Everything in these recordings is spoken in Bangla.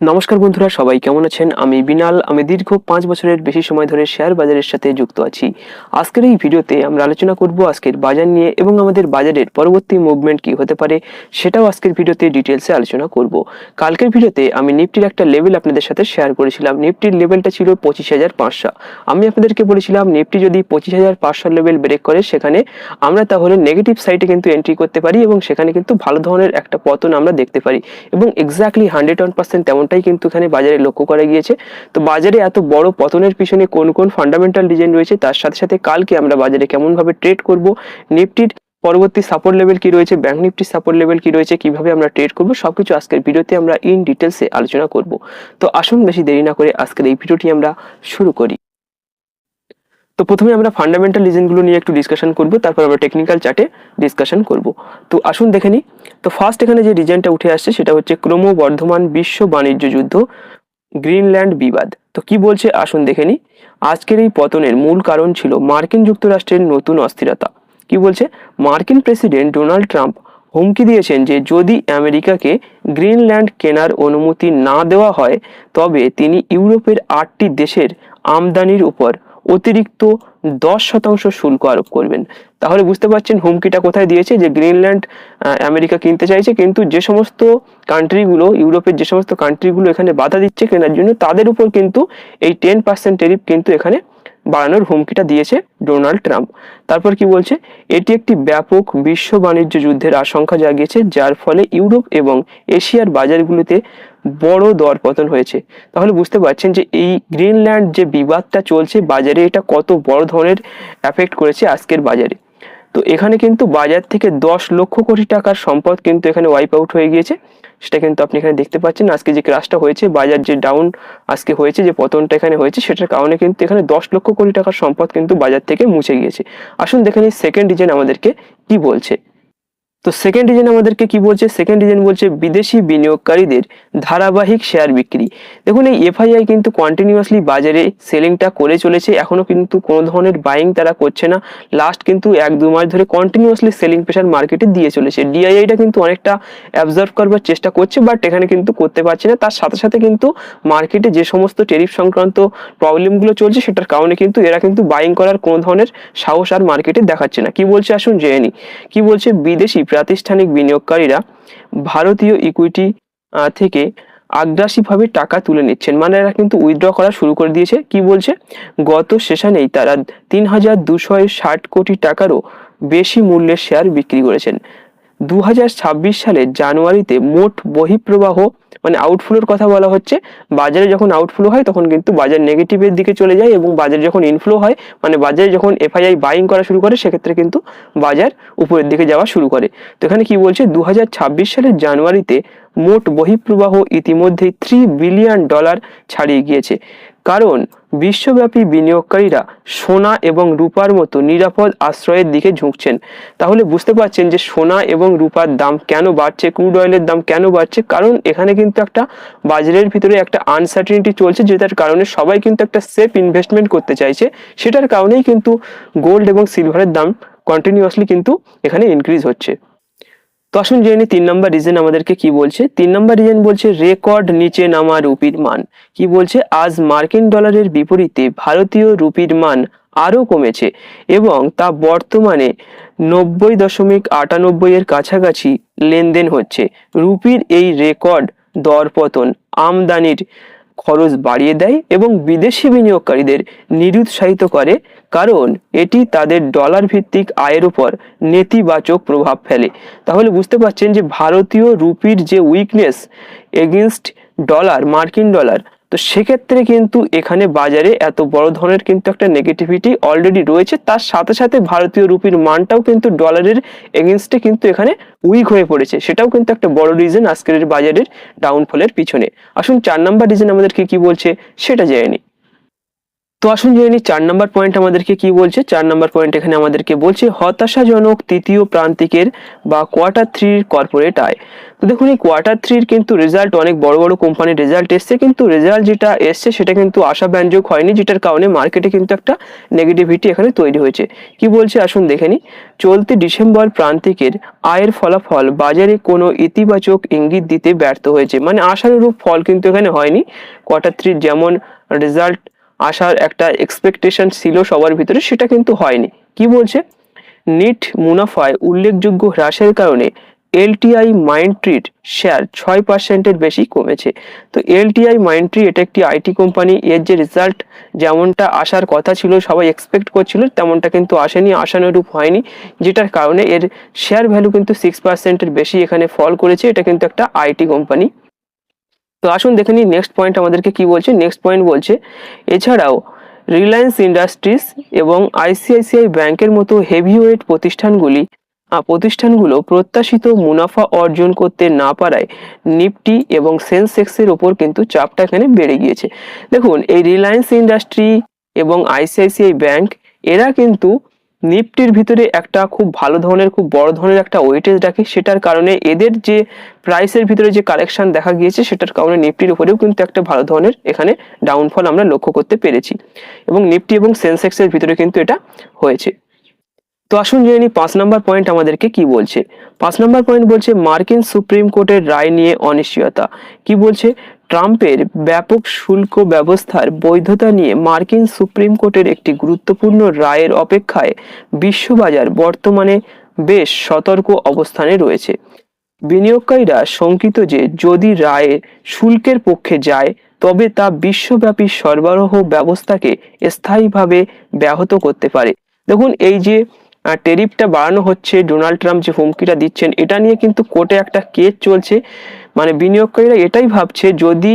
নমস্কার বন্ধুরা, সবাই কেমন আছেন? আমি বিনাল। আমি দীর্ঘ 5 বছরের বেশি সময় ধরে শেয়ার বাজারের সাথে যুক্ত আছি। আজকের এই ভিডিওতে আমরা আলোচনা করব আজকের বাজার নিয়ে এবং আমাদের বাজারের পরবর্তী মুভমেন্ট কি হতে পারে সেটাও আজকের ভিডিওতে ডিটেলসে আলোচনা করব। কালকের ভিডিওতে আমি নিফটির একটা লেভেল আপনাদের সাথে শেয়ার করেছিলাম। নিফটির লেভেলটা ছিল 25,500। আমি আপনাদেরকে বলেছিলাম নিফটি যদি 25,500 লেভেল ব্রেক করে সেখানে আমরা তাহলে নেগেটিভ সাইডে কিন্তু এন্ট্রি করতে পারি এবং সেখানে কিন্তু ভালো ধরনের একটা পতন আমরা দেখতে পারি এবং এক্স্যাক্টলি 101% তেমনটাই কিন্তু এখানে বাজারে লক্ষ্য করা গিয়েছে। তো বাজারে এত বড় পতনের পিছনে কোন কোন ফান্ডামেন্টাল রিজন রয়েছে, তার সাথে সাথে কালকে আমরা বাজারে কেমন ভাবে ট্রেড করব, নিফটির পরবর্তী সাপোর্ট লেভেল কি রয়েছে, ব্যাংক নিফটির সাপোর্ট লেভেল কি রয়েছে, কিভাবে আমরা ট্রেড করব, সবকিছু আজকের ভিডিওতে আমরা ইন ডিটেলসে আলোচনা করব। তো আসুন বেশি দেরি না করে আজকের এই ভিডিওটি আমরা শুরু করি। তো প্রথমে আমরা ফান্ডামেন্টাল রিজনগুলো নিয়ে একটু ডিসকাশন করব, তারপর আমরা টেকনিক্যাল চার্টে ডিসকাশন করব। তো আসুন দেখে নিই। তো ফার্স্ট এখানে যে রিজনটা উঠে আসছে সেটা হচ্ছে ক্রমবর্ধমান বিশ্ব বাণিজ্য যুদ্ধ, গ্রিনল্যান্ড বিবাদ। তো কি বলছে আসুন দেখে নিই। আজকের এই পতনের মূল কারণ ছিল মার্কিন যুক্তরাষ্ট্রের নতুন অস্থিরতা। কি বলছে? মার্কিন প্রেসিডেন্ট ডোনাল্ড ট্রাম্প হুমকি দিয়েছেন যে যদি আমেরিকাকে গ্রিনল্যান্ড কেনার অনুমতি না দেওয়া হয় তবে তিনি ইউরোপের 8টি দেশের আমদানির উপর অতিরিক্ত 10% শুল্ক আরোপ করবেন। তাহলে বুঝতে পারছেন হুমকিটা কোথায় দিয়েছে, যে গ্রিনল্যান্ড আমেরিকা কিনতে চাইছে, কিন্তু যে সমস্ত কান্ট্রিগুলো, ইউরোপের যে সমস্ত কান্ট্রিগুলো এখানে বাধা দিচ্ছে কেনার জন্য, তাদের উপর কিন্তু এই 10% টেরিফ কিন্তু এখানে বাড়ানোর হুমকিটা দিয়েছে ডোনাল্ড ট্রাম্প। তারপর কি বলছে? এটি একটি ব্যাপক বিশ্ব বাণিজ্য যুদ্ধের আশঙ্কা জাগিয়েছে, যার ফলে ইউরোপ এবং এশিয়ার বাজারগুলোতে বড় দরপতন হয়েছে। তাহলে বুঝতে পারছেন যে এই গ্রিনল্যান্ড যে বিবাদটা চলছে বাজারে, এটা কত বড় ধরনের এফেক্ট করেছে আজকের বাজারে। তো এখানে কিন্তু বাজার থেকে 10 লক্ষ কোটি টাকার সম্পদ কিন্তু এখানে ওয়াইপ আউট হয়ে গিয়েছে। সেটা কিন্তু আপনি এখানে দেখতে পাচ্ছেন। আজকে যে ক্রাশটা হয়েছে, বাজার যে ডাউন আজকে হয়েছে, যে পতনটা এখানে হয়েছে, সেটার কারণে কিন্তু এখানে 10 লক্ষ কোটি টাকার সম্পদ কিন্তু বাজার থেকে মুছে গিয়েছে। আসুন দেখে নিই সেকেন্ড রিজন আমাদেরকে কি বলছে। তো সেকেন্ড রিজন আমাদেরকে কি বলছে? সেকেন্ড রিজন বলছে বিদেশি বিনিয়োগকারীদের ধারাবাহিক শেয়ার বিক্রি। দেখুন এই এফআইআই কিন্তু কন্টিনিউয়াসলি বাজারে সেলিংটা করে চলেছে, এখনো কিন্তু কোনো ধরনের বাইং তারা করছে না। লাস্ট কিন্তু 1-2 মাস ধরে কন্টিনিউয়াসলি সেলিং প্রেশার মার্কেটে দিয়ে চলেছে। ডিআইআইটা কিন্তু অনেকটা অ্যাবজর্ভ করবার চেষ্টা করছে, বাট এখানে কিন্তু করতে পারছে না। তার সাথে সাথে কিন্তু মার্কেটে যে সমস্ত টেরিফ সংক্রান্ত প্রবলেমগুলো চলছে সেটার কারণে কিন্তু এরা কিন্তু বাইং করার কোনো ধরনের সাহস আর মার্কেটে দেখাচ্ছে না। কি বলছে আসুন জেনে নিই। কি বলছে? বিদেশি প্রাতিষ্ঠানিক বিনিয়োগকারীরা ভারতীয় ইকুইটি থেকে আগ্রাসীভাবে টাকা তুলে নিচ্ছেন, মানে এরা কিন্তু উইথড্র করা শুরু করে দিয়েছে। কি বলছে? গত সেশনেই তারা 3,260 কোটি টাকারও বেশি মূল্যের শেয়ার বিক্রি করেছেন। 2026 সালের জানুয়ারিতে মোট বহিঃপ্রবাহ মানে আউটফ্লোর কথা বলা হচ্ছে। বাজারে যখন আউটফ্লো হয় তখন কিন্তু বাজার নেগেটিভের দিকে চলে যায়, এবং বাজারে যখন ইনফ্লো হয় মানে বাজারে যখন এফআইআই বাইং করা শুরু করে সেক্ষেত্রে কিন্তু বাজার উপরের দিকে যাওয়া শুরু করে। তো এখানে কি বলছে? 2026 সালের জানুয়ারিতে মোট বহিঃপ্রবাহ ইতিমধ্যেই $3 বিলিয়ন ছাড়িয়ে গিয়েছে, কারণ বিশ্বব্যাপী বিনিয়োগকারীরা সোনা এবং রূপার মতো নিরাপদ আশ্রয়ের দিকে ঝুঁকছেন। তাহলে বুঝতে পারছেন যে সোনা এবং রূপার দাম কেন বাড়ছে, ক্রুড অয়েলের দাম কেন বাড়ছে, কারণ এখানে কিন্তু একটা বাজারের ভিতরে একটা আনসার্টেনিটি চলছে, যেটার কারণে সবাই কিন্তু একটা সেফ ইনভেস্টমেন্ট করতে চাইছে। সেটার কারণেই কিন্তু গোল্ড এবং সিলভারের দাম কন্টিনিউয়াসলি কিন্তু এখানে ইনক্রিজ হচ্ছে। তো আসুন জেনে 3 নম্বর রিজন আমাদেরকে কি বলছে। 3 নম্বর রিজন বলছে রেকর্ড নিচে নামা রুপির মান। কি বলছে? আজ মার্কিন ডলারের বিপরীতে ভারতীয় রুপির মান আরো কমেছে এবং তা বর্তমানে 90.98 এর কাছাকাছি লেনদেন হচ্ছে। রুপির এই রেকর্ড দরপতন আমদানির খরচ বাড়িয়ে দেয় এবং বিদেশি বিনিয়োগকারীদের নিরুৎসাহিত করে, কারণ এটি তাদের ডলার ভিত্তিক আয়ের উপর নেতিবাচক প্রভাব ফেলে। তাহলে বুঝতে পারছেন যে ভারতীয় রুপির যে উইকনেস এগেইনস্ট ডলার, মার্কিন ডলার, তো সেক্ষেত্রে কিন্তু এখানে বাজারে এত বড় ধরনের কিন্তু একটা নেগেটিভিটি অলরেডি রয়েছে। তার সাথে সাথে ভারতীয় রুপির মানটাও কিন্তু ডলারের এগেইনস্টে কিন্তু এখানে উইক হয়ে পড়েছে, সেটাও কিন্তু একটা বড় রিজন আজকের বাজারের ডাউনফলের পিছনে। আসুন 4 নম্বর রিজন আমাদেরকে কি বলছে সেটা জেনে নিই। তো আসুন জেনে নিই 4 নম্বর পয়েন্ট আমাদেরকে কি বলছে। 4 নম্বর পয়েন্ট এখানে আমাদেরকে বলছে হতাশাজনক তৃতীয় প্রান্তিকের বা Q3 কর্পোরেট আয়। তো দেখুন এই Q3 কিন্তু রেজাল্ট অনেক বড় বড় কোম্পানির রেজাল্ট এসছে, কিন্তু রেজাল্ট যেটা এসছে সেটা কিন্তু আশাব্যঞ্জক হয়নি, যেটার কারণে মার্কেটে কিন্তু একটা নেগেটিভিটি এখানে তৈরি হয়েছে। কি বলছে আসুন দেখে নিই। চলতি ডিসেম্বর প্রান্তিকের আয়ের ফলাফল বাজারে কোনো ইতিবাচক ইঙ্গিত দিতে ব্যর্থ হয়েছে, মানে আশানুরূপ ফল কিন্তু এখানে হয়নি। Q3 যেমন রেজাল্ট আসার একটা এক্সপেকটেশন ছিল সবার ভিতরে, সেটা কিন্তু হয়নি। কি বলছে, নেট মুনাফায় উল্লেখযোগ্য হ্রাসের কারণে এলটিআই মাইন্ডট্রির শেয়ার 6%-এর বেশি কমেছে। তো এলটিআই মাইন্ডট্রি এটা একটি আইটি কোম্পানি, এর যে রেজাল্ট যেমনটা আসার কথা ছিল, সবাই এক্সপেক্ট করছিল, তেমনটা কিন্তু আসেনি, আশানুরূপ হয়নি, যেটার কারণে এর শেয়ার ভ্যালু কিন্তু 6%-এর বেশি এখানে ফল করেছে। এটা কিন্তু একটা আইটি কোম্পানি। তো আসুন দেখে নিই নেক্সট পয়েন্ট আমাদেরকে কি বলছে। নেক্সট পয়েন্ট বলছে এছাড়াও রিলায়েন্স ইন্ডাস্ট্রিজ এবং আইসিআইসিআই ব্যাংকের মতো হেভিওয়েট প্রতিষ্ঠানগুলো প্রত্যাশিত মুনাফা অর্জন করতে না পারায় নিফটি এবং সেন্সেক্সের ওপর কিন্তু চাপটা এখানে বেড়ে গিয়েছে। দেখুন এই রিলায়েন্স ইন্ডাস্ট্রি এবং আইসিআইসিআই ব্যাংক এরা কিন্তু নিফটির ভিতরে একটা খুব ভালো ধরনের, খুব বড় ধরনের একটা ওয়েটেজ রাখে, সেটার কারণে এদের যে প্রাইসের ভিতরে যে কারেকশন দেখা গিয়েছে সেটার কারণে নিফটির উপরেও কিন্তু একটা ভালো ধরনের এখানে ডাউনফল আমরা লক্ষ্য করতে পেরেছি, এবং নিফটি এবং সেন্সেক্সের ভিতরে কিন্তু এটা হয়েছে। তো আসুন জেনে নিই 5 নম্বর পয়েন্ট আমাদেরকে কি বলছে। 5 নম্বর পয়েন্ট বলছে মার্কিন সুপ্রিম কোর্টের রায় নিয়ে অনিশ্চয়তা। কি বলছে, ট্রাম্পের ব্যাপক শুল্ক ব্যবস্থার বৈধতা নিয়ে মার্কিন সুপ্রিম কোর্টের একটি গুরুত্বপূর্ণ রায়ের অপেক্ষায় বিশ্ববাজার বর্তমানে বেশ সতর্ক অবস্থানে রয়েছে। বিনিয়োগকারীরা শঙ্কিত যে যদি রায় শুল্কের পক্ষে যায় তবে তা বিশ্বব্যাপী সরবরাহ ব্যবস্থাকে স্থায়ীভাবে ব্যাহত করতে পারে। দেখুন এই যে টেরিফটা বাড়ানো হচ্ছে, ডোনাল্ড ট্রাম্প যে হুমকিটা দিচ্ছেন, এটা নিয়ে কিন্তু কোর্টে একটা কেস চলছে। মানে বিনিয়োগকারীরা এটাই ভাবছে যদি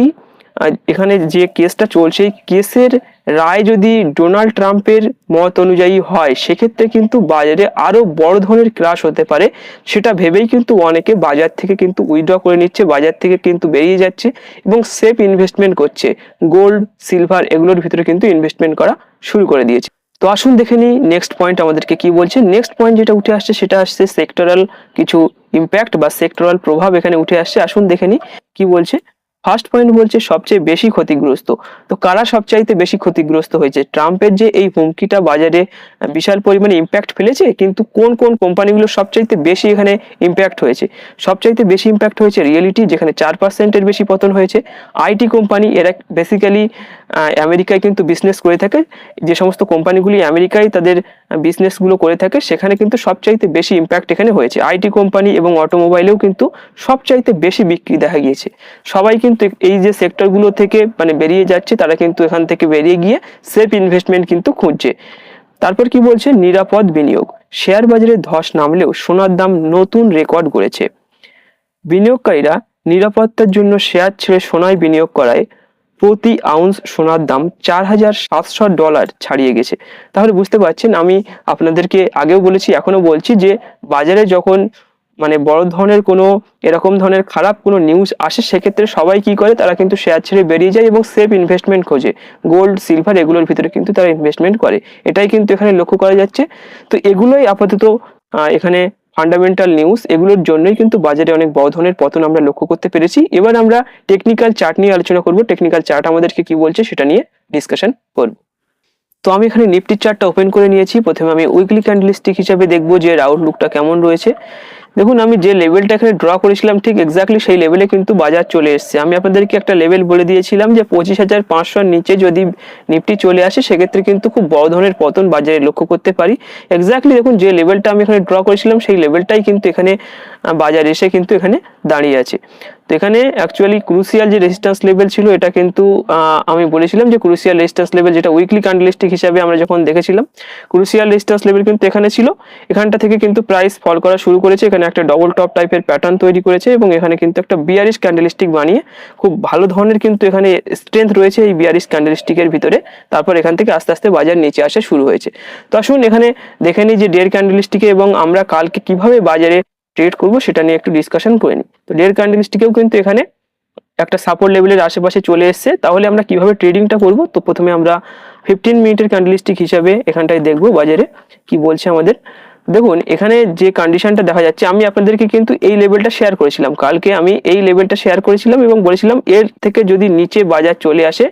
এখানে যে কেসটা চলছে এই কেসের রায় যদি ডোনাল্ড ট্রাম্পের মত অনুযায়ী হয়, সেক্ষেত্রে কিন্তু বাজারে আরো বড় ধরনের ক্রাশ হতে পারে। সেটা ভেবেই কিন্তু অনেকে বাজার থেকে কিন্তু উইথড্র করে নিচ্ছে, বাজার থেকে কিন্তু বেরিয়ে যাচ্ছে এবং সেফ ইনভেস্টমেন্ট করছে, গোল্ড সিলভার এগুলোর ভিতরে কিন্তু ইনভেস্টমেন্ট করা শুরু করে দিয়েছে। তো আসুন দেখে নিই নেক্সট পয়েন্ট আমাদেরকে কি বলছে। নেক্সট পয়েন্ট যেটা উঠে আসছে সেটা আসছে সেক্টরাল কিছু ইম্প্যাক্ট বা সেক্টরাল প্রভাব এখানে উঠে আসছে। আসুন দেখে নিই কি বলছে। ফার্স্ট পয়েন্ট বলছে সবচেয়ে বেশি ক্ষতিগ্রস্ত। তো কারা সবচাইতে বেশি ক্ষতিগ্রস্ত হয়েছে? ট্রাম্পের যে এই হুমকিটা বাজারে বিশাল পরিমাণে ইম্প্যাক্ট ফেলেছে, কিন্তু কোন কোন কোম্পানিগুলো সবচাইতে বেশি এখানে ইম্প্যাক্ট হয়েছে? সবচাইতে বেশি ইম্প্যাক্ট হয়েছে রিয়েলিটি, যেখানে 4%-এর বেশি পতন হয়েছে। আইটি কোম্পানি, এরা বেসিক্যালি আমেরিকায় কিন্তু বিজনেস করে থাকে, যে সমস্ত কোম্পানিগুলি আমেরিকায় তাদের বিজনেসগুলো করে থাকে সেখানে কিন্তু সবচাইতে বেশি ইম্প্যাক্ট এখানে হয়েছে। আইটি কোম্পানি এবং অটোমোবাইলেও কিন্তু সবচাইতে বেশি বিক্রি দেখা গিয়েছে। সবাই কিন্তু এই যে সেক্টরগুলো থেকে মানে বেরিয়ে যাচ্ছে, তারা কিন্তু এখান থেকে বেরিয়ে গিয়ে সেফ ইনভেস্টমেন্ট কিন্তু খুঁজছে। তারপর কি বলছে, নিরাপদ বিনিয়োগ। শেয়ার বাজারে ধস নামলেও সোনার দাম নতুন রেকর্ড গড়েছে। বিনিয়োগকারীরা নিরাপত্তার জন্য শেয়ার ছেড়ে সোনায় বিনিয়োগ করায় প্রতি আউন্স সোনার দাম $4,700 ছাড়িয়ে গেছে। তাহলে বুঝতে পারছেন, আমি আপনাদেরকে আগেও বলেছি এখনো বলছি যে বাজারে যখন মানে বড় ধরনের কোনো এরকম ধরনের খারাপ কোনো নিউজ আসে, সেক্ষেত্রে সবাই কি করে, তারা কিন্তু শেয়ার ছেড়ে বেরিয়ে যায় এবং সেফ ইনভেস্টমেন্ট খোঁজে, গোল্ড সিলভার এগুলোর ভিতরে কিন্তু তারা ইনভেস্টমেন্ট করে। এটাই কিন্তু এখানে লক্ষ্য করা যাচ্ছে। তো এগুলোই আপাতত এখানে ফান্ডামেন্টাল নিউজ, এগুলোর জন্যই কিন্তু বাজারে অনেক বড় ধরনের পতন আমরা লক্ষ্য করতে পেরেছি। এবার আমরা টেকনিক্যাল চার্ট নিয়ে আলোচনা করব। টেকনিক্যাল চার্ট আমাদেরকে কি বলছে সেটা নিয়ে ডিসকাশন করব। তো আমি এখানে নিফটির চার্টটা ওপেন করে নিয়েছি। প্রথমে আমি উইকলি ক্যান্ডেলস্টিক হিসেবে দেখবো যে এর আউটলুকটা কেমন রয়েছে। দেখুন আমি যে লেভেলটা এখানে ড্র করেছিলাম ঠিক এক্স্যাক্টলি সেই লেভেলে কিন্তু বাজার চলে এসেছে। আমি আপনাদেরকে একটা লেভেল বলে দিয়েছিলাম যে 25,500-র নিচে যদি নিফটি চলে আসে সেক্ষেত্রে কিন্তু খুব বড় ধরনের পতন বাজারে লক্ষ্য করতে পারি। এক্স্যাক্টলি দেখুন যে লেভেলটা আমি এখানে ড্র করেছিলাম সেই লেভেলটাই কিন্তু এখানে বাজার এসে কিন্তু এখানে দাঁড়িয়ে আছে। তো এখানে অ্যাকচুয়ালি ক্রুশিয়াল যে রেজিস্ট্যান্স লেভেল ছিল এটা কিন্তু আমি বলেছিলাম যে ক্রুশিয়াল রেজিস্ট্যান্স লেভেল, যেটা উইকলি ক্যান্ডেলস্টিক হিসাবে আমরা যখন দেখেছিলাম, ক্রুশিয়াল রেজিস্ট্যান্স লেভেল কিন্তু এখানে ছিল। এখানটা থেকে কিন্তু প্রাইস ফল করা শুরু করেছে, এখানে একটা ডবল টপ টাইপের প্যাটার্ন তৈরি করেছে এবং এখানে কিন্তু একটা বিয়ারিশ ক্যান্ডেলস্টিক বানিয়ে খুব ভালো ধরনের কিন্তু এখানে স্ট্রেংথ রয়েছে এই বিয়ারিশ ক্যান্ডেলস্টিকের ভিতরে। তারপর এখান থেকে আস্তে আস্তে বাজার নিচে আসা শুরু হয়েছে। তো আসুন এখানে দেখে নিই যে ডের ক্যান্ডেলস্টিকে এবং আমরা কালকে কিভাবে বাজারে ট্রেড করব সেটা নিয়ে একটু ডিসকাশন করে নিই। তো ডের ক্যান্ডেলস্টিকেও কিন্তু এখানে একটা সাপোর্ট লেভেলের আশেপাশে চলে এসেছে, তাহলে আমরা কিভাবে ট্রেডিংটা করব। তো প্রথমে আমরা 15 মিনিটের ক্যান্ডেলস্টিক হিসাবে এখানটায় দেখব বাজারে কি বলছে আমাদের। দেখুন এখানে যে কন্ডিশনটা দেখা যাচ্ছে, আমি আপনাদেরকে কিন্তু এই লেভেলটা শেয়ার করেছিলাম, কালকে আমি এই লেভেলটা শেয়ার করেছিলাম এবং বলেছিলাম এর থেকে যদি নিচে বাজার চলে আসে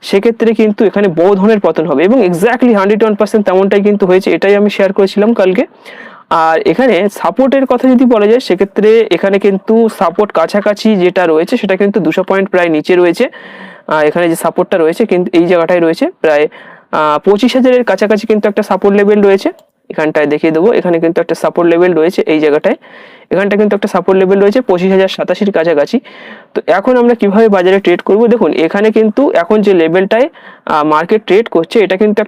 সেক্ষেত্রে কিন্তু এখানে বড় ধরনের পতন হবে, এবং এক্স্যাক্টলি 101% তেমনটাই কিন্তু হয়েছে। এটাই আমি শেয়ার করেছিলাম কালকে। আর এখানে সাপোর্টের কথা যদি বলা যায় সেক্ষেত্রে এখানে কিন্তু সাপোর্ট কাছাকাছি যেটা রয়েছে সেটা কিন্তু 200 পয়েন্ট প্রায় নিচে রয়েছে। এখানে যে সাপোর্টটা রয়েছে কিন্তু এই জায়গাটায় রয়েছে প্রায় 25,000-এর কাছাকাছি কিন্তু একটা সাপোর্ট লেভেল রয়েছে। এখানটায় দেখিয়ে দেবো, এখানে কিন্তু একটা সাপোর্ট লেভেল রয়েছে এই জায়গাটায়, এখানটা কিন্তু একটা সাপোর্ট লেভেল রয়েছে 25,087-এর কাছাকাছি। তো এখন আমরা কিভাবে বাজারে ট্রেড করব, দেখুন এখানে কিন্তু এখন যে লেভেলটায় মার্কেট ট্রেড করছে এটা কিন্তু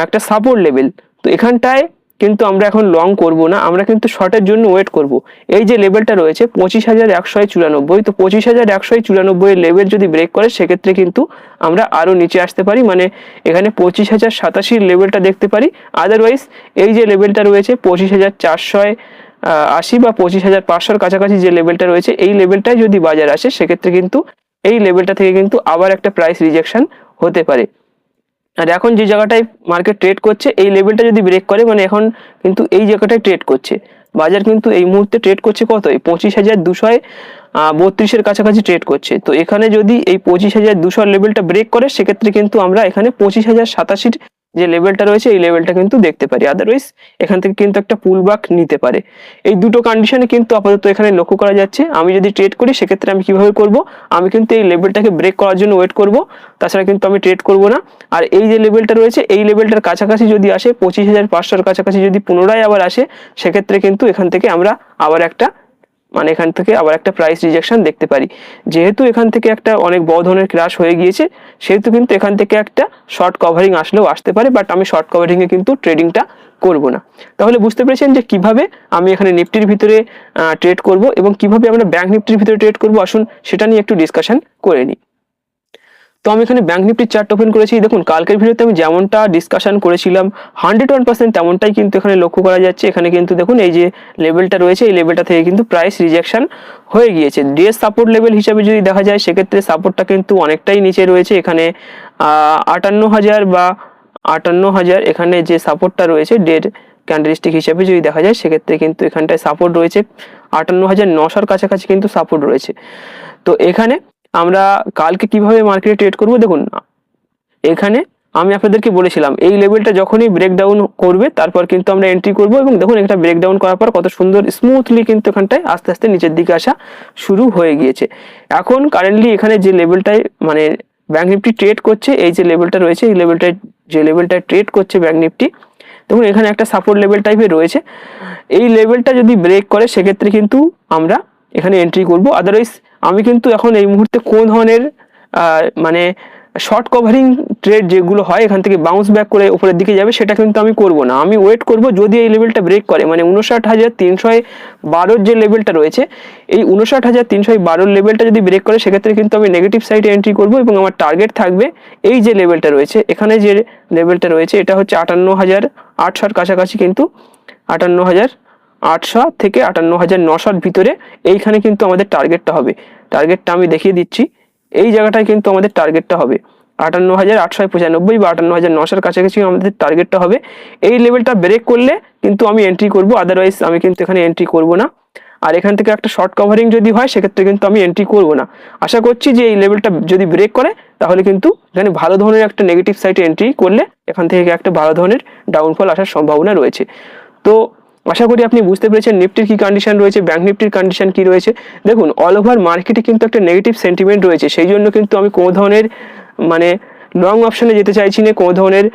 একটা সাপোর্ট লেভেল। তো এখানটায় কিন্তু আমরা এখন লং করব না, আমরা কিন্তু শর্টের জন্য ওয়েট করব। এই যে লেভেলটা রয়েছে 25,194, তো 25,194 এর লেভেল যদি ব্রেক করে সেক্ষেত্রে কিন্তু আমরা আরো নিচে আসতে পারি, মানে এখানে 25,087 লেভেলটা দেখতে পারি। আদারওয়াইজ এই যে লেভেলটা রয়েছে 25,480 বা 25,500-এর কাছাকাছি যে লেভেলটা রয়েছে এই লেভেলটায় যদি বাজার আসে সেক্ষেত্রে কিন্তু এই লেভেলটা থেকে কিন্তু আবার একটা প্রাইস রিজেকশন হতে পারে। আর এখন যে জায়গাটায় মার্কেট ট্রেড করছে এই লেভেলটা যদি ব্রেক করে, মানে এখন কিন্তু এই জায়গাটায় ট্রেড করছে বাজার, কিন্তু এই মুহূর্তে ট্রেড করছে কত, এই 25,232-এর কাছাকাছি ট্রেড করছে। তো এখানে যদি এই 25,200 লেভেলটা ব্রেক করে সেক্ষেত্রে কিন্তু আমরা এখানে 25,087 যে লেভেলটা রয়েছে এই লেভেলটা কিন্তু দেখতে পারি। আদারওয়াইজ এখান থেকে কিন্তু একটা পুল ব্যাক নিতে পারে। এই দুটো কন্ডিশনে কিন্তু আপাতত এখানে লক্ষ্য করা যাচ্ছে। আমি যদি ট্রেড করি সেক্ষেত্রে আমি কিভাবে করব, আমি কিন্তু এই লেভেলটাকে ব্রেক করার জন্য ওয়েট করব, তাছাড়া কিন্তু আমি ট্রেড করব না। আর এই যে লেভেলটা রয়েছে এই লেভেলটার কাছাকাছি যদি আসে 25,500-এর কাছাকাছি যদি পুনরায় আবার আসে সেক্ষেত্রে কিন্তু এখান থেকে আমরা আবার একটা এখান থেকে আবার একটা প্রাইস রিজেকশন দেখতে পারি। যেহেতু এখান থেকে একটা অনেক বড় ধরনের ক্র্যাশ হয়ে গিয়েছে সেহেতু কিন্তু এখান থেকে একটা শর্ট কভারিং আসলেও আসতে পারে, বাট আমি শর্ট কভারিং এ কিন্তু ট্রেডিংটা করব না। তাহলে বুঝতে পেরেছেন যে কিভাবে আমি এখানে নিফটির ভিতরে ট্রেড করব এবং কিভাবে আমরা ব্যাংক নিফটির ভিতরে ট্রেড করব। আসুন সেটা নিয়ে একটু ডিসকাশন করে নিই। তো আমি এখানে ব্যাংক নিফটির চার্ট ওপেন করেছি। দেখুন কালকের ভিডিওতে আমি যেমনটা ডিসকাশন করেছিলাম 101% তেমনটাই কিন্তু এখানে লক্ষ্য করা যাচ্ছে। এখানে কিন্তু দেখুন এই যে লেভেলটা রয়েছে এই লেভেলটা থেকে কিন্তু প্রাইস রিজেকশন হয়ে গিয়েছে। ডিএস সাপোর্ট লেভেল হিসাবে যদি দেখা যায় সেক্ষেত্রে সাপোর্টটা কিন্তু অনেকটাই নিচে রয়েছে, এখানে 58,000 বা 58,000 এখানে যে সাপোর্টটা রয়েছে ডেড ক্যান্ডেলস্টিক হিসাবে যদি দেখা যায় সেক্ষেত্রে কিন্তু এখানটায় সাপোর্ট রয়েছে 58,900-এর কাছাকাছি কিন্তু সাপোর্ট রয়েছে। তো এখানে আমরা কালকে কিভাবে মার্কেটে ট্রেড করব, দেখুন এখানে আমি আপনাদেরকে বলেছিলাম এই লেভেলটা যখনই ব্রেকডাউন করবে তারপর কিন্তু আমরা এন্ট্রি করব, এবং দেখুন এটা ব্রেকডাউন করার পর কত সুন্দর স্মুথলি কিন্তু এখানটায় আস্তে আস্তে নিচের দিকে আসা শুরু হয়ে গিয়েছে। এখন কারেন্টলি এখানে যে লেভেলটায় ব্যাংক নিফটি ট্রেড করছে এই যে লেভেলটা রয়েছে এই লেভেলটায় যে লেভেলটায় ট্রেড করছে ব্যাংক নিফটি, দেখুন এখানে একটা সাপোর্ট লেভেল টাইপের রয়েছে। এই লেভেলটা যদি ব্রেক করে সেক্ষেত্রে কিন্তু আমরা এখানে এন্ট্রি করব। আদারওয়াইজ আমি কিন্তু এখন এই মুহূর্তে কোন ধরনের শর্ট কভারিং ট্রেড যেগুলো হয় এখান থেকে বাউন্স ব্যাক করে উপরের দিকে যাবে সেটা কিন্তু আমি করব না। আমি ওয়েট করব যদি এই লেভেলটা ব্রেক করে, 59,312 যে লেভেলটা রয়েছে এই 59,312 লেভেলটা যদি ব্রেক করে সেক্ষেত্রে কিন্তু আমি নেগেটিভ সাইডে এন্ট্রি করব, এবং আমার টার্গেট থাকবে এই যে লেভেলটা রয়েছে এখানে যে লেভেলটা রয়েছে এটা হচ্ছে 58,800-এর কাছাকাছি, কিন্তু 58,800 থেকে 58,900-এর ভিতরে এইখানে কিন্তু আমাদের টার্গেটটা হবে। টার্গেটটা আমি দেখিয়ে দিচ্ছি, এই জায়গাটায় কিন্তু আমাদের টার্গেটটা হবে 58,895 বা 58,900-এর কাছাকাছি আমাদের টার্গেটটা হবে। এই লেভেলটা ব্রেক করলে কিন্তু আমি এন্ট্রি করব, আদারওয়াইজ আমি কিন্তু এখানে এন্ট্রি করব না। আর এখান থেকে একটা শর্ট কভারিং যদি হয় সেক্ষেত্রে কিন্তু আমি এন্ট্রি করব না। আশা করছি যে এই লেভেলটা যদি ব্রেক করে তাহলে কিন্তু এখানে ভালো ধরনের একটা নেগেটিভ সাইডে এন্ট্রি করলে এখান থেকে একটা ভালো ধরনের ডাউনফল আসার সম্ভাবনা রয়েছে। তো আশা করি আপনি বুঝতে পেরেছেন নিফটির কি কন্ডিশন রয়েছে, ব্যাংক নিফটির কন্ডিশন কি রয়েছে। দেখুন অল ওভার মার্কেটে কিন্তু একটা নেগেটিভ সেন্টিমেন্ট রয়েছে, সেই জন্য কিন্তু আমি কোনো ধরনের লং অপশনে যেতে চাইছি না, কোনো ধরনের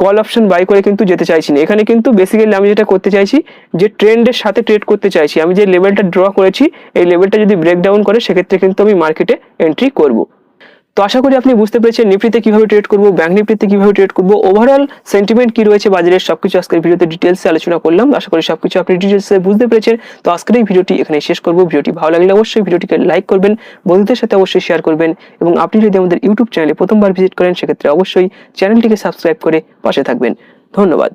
কল অপশন বাই করে কিন্তু যেতে চাইছি না। এখানে কিন্তু বেসিক্যালি আমি যেটা করতে চাইছি যে ট্রেন্ডের সাথে ট্রেড করতে চাইছি। আমি যে লেভেলটা ড্র করেছি এই লেভেলটা যদি ব্রেকডাউন করে সেক্ষেত্রে কিন্তু আমি মার্কেটে এন্ট্রি করব। তো আশা করি আপনি বুঝতে পেরেছেন নিফটিতে কিভাবে ট্রেড করব, ব্যাংক নিফটিতে কিভাবে ট্রেড করব, ওভারঅল সেন্টিমেন্ট কি রয়েছে বাজারের সবকিছু আজকের ভিডিওতে ডিটেলসে আলোচনা করলাম। আশা করি সবকিছু আপনি ডিটেলসে বুঝতে পেরেছেন। তো আজকের এই ভিডিওটি এখানে শেষ করব। ভিডিওটি ভালো লাগলে অবশ্যই ভিডিওটিকে লাইক করবেন, বন্ধুদের সাথে অবশ্যই শেয়ার করবেন, এবং আপনি যদি আমাদের ইউটিউব চ্যানেলে প্রথমবার ভিজিট করেন সেক্ষেত্রে অবশ্যই চ্যানেলটিকে সাবস্ক্রাইব করে পাশে থাকবেন। ধন্যবাদ।